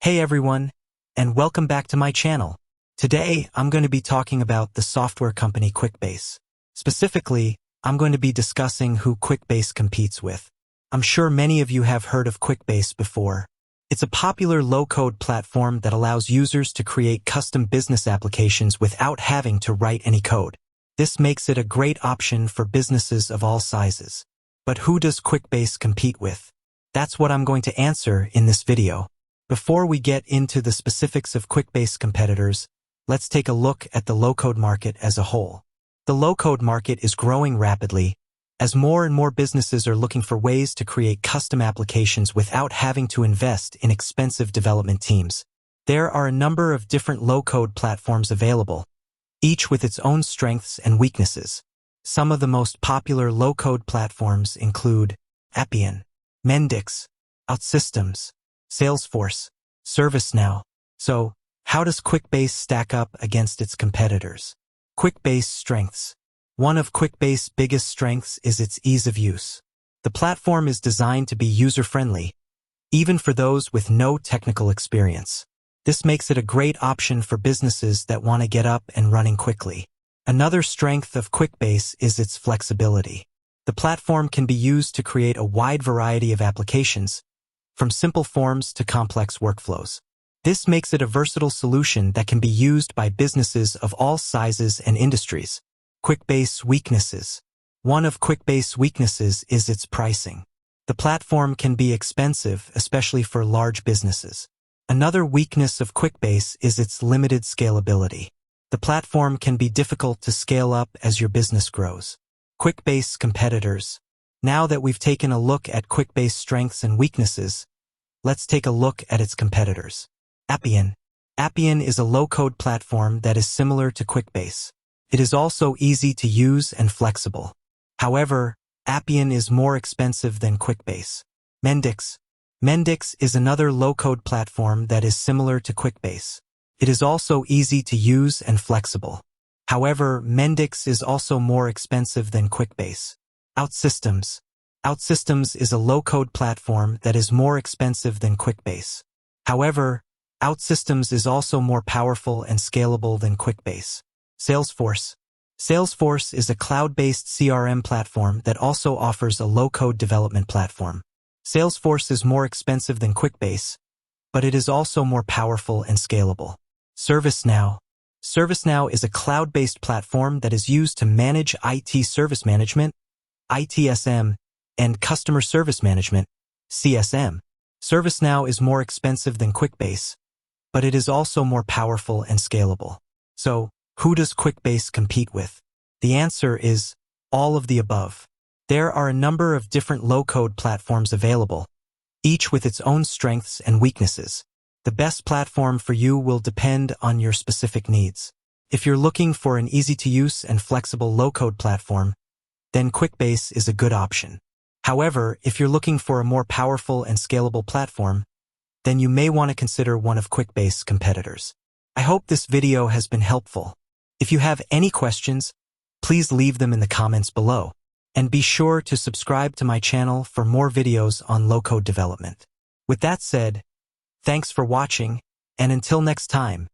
Hey everyone, and welcome back to my channel. Today, I'm going to be talking about the software company Quickbase. Specifically, I'm going to be discussing who Quickbase competes with. I'm sure many of you have heard of Quickbase before. It's a popular low-code platform that allows users to create custom business applications without having to write any code. This makes it a great option for businesses of all sizes. But who does Quickbase compete with? That's what I'm going to answer in this video. Before we get into the specifics of Quickbase competitors, let's take a look at the low-code market as a whole. The low-code market is growing rapidly, as more and more businesses are looking for ways to create custom applications without having to invest in expensive development teams. There are a number of different low-code platforms available, each with its own strengths and weaknesses. Some of the most popular low-code platforms include Appian, Mendix, OutSystems, Salesforce, ServiceNow. So, how does Quickbase stack up against its competitors? Quickbase strengths. One of Quickbase's biggest strengths is its ease of use. The platform is designed to be user-friendly, even for those with no technical experience. This makes it a great option for businesses that want to get up and running quickly. Another strength of Quickbase is its flexibility. The platform can be used to create a wide variety of applications, from simple forms to complex workflows. This makes it a versatile solution that can be used by businesses of all sizes and industries. Quickbase weaknesses. One of Quickbase weaknesses is its pricing. The platform can be expensive, especially for large businesses. Another weakness of Quickbase is its limited scalability. The platform can be difficult to scale up as your business grows. Quickbase competitors. Now that we've taken a look at Quickbase's strengths and weaknesses, let's take a look at its competitors. Appian. Appian is a low-code platform that is similar to Quickbase. It is also easy to use and flexible. However, Appian is more expensive than Quickbase. Mendix. Mendix is another low-code platform that is similar to Quickbase. It is also easy to use and flexible. However, Mendix is also more expensive than Quickbase. OutSystems. OutSystems is a low-code platform that is more expensive than Quickbase. However, OutSystems is also more powerful and scalable than Quickbase. Salesforce. Salesforce is a cloud-based CRM platform that also offers a low-code development platform. Salesforce is more expensive than Quickbase, but it is also more powerful and scalable. ServiceNow. ServiceNow is a cloud-based platform that is used to manage IT service management, ITSM, and customer service management, CSM. ServiceNow is more expensive than Quickbase, but it is also more powerful and scalable. So, who does Quickbase compete with? The answer is all of the above. There are a number of different low-code platforms available, each with its own strengths and weaknesses. The best platform for you will depend on your specific needs. If you're looking for an easy-to-use and flexible low-code platform, then Quickbase is a good option. However, if you're looking for a more powerful and scalable platform, then you may want to consider one of Quickbase's competitors. I hope this video has been helpful. If you have any questions, please leave them in the comments below. And be sure to subscribe to my channel for more videos on low-code development. With that said, thanks for watching, and until next time.